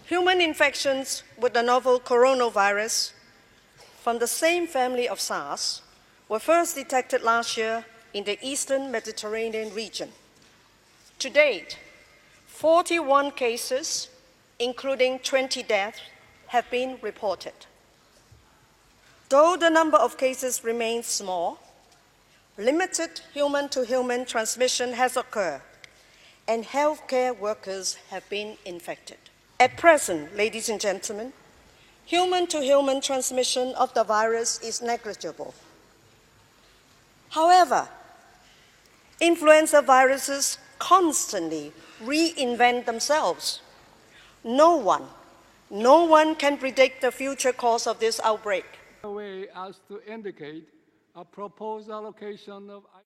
Human infections with the novel coronavirus from the same family of SARS were first detected last year in the Eastern Mediterranean region. To date, 41 cases, including 20 deaths, have been reported. Though the number of cases remains small, limited human-to-human transmission has occurred, and healthcare workers have been infected. At present, ladies and gentlemen, human-to-human transmission of the virus is negligible. However, influenza viruses constantly reinvent themselves. No one can predict the future course of this outbreak. A way as to indicate a proposed allocation of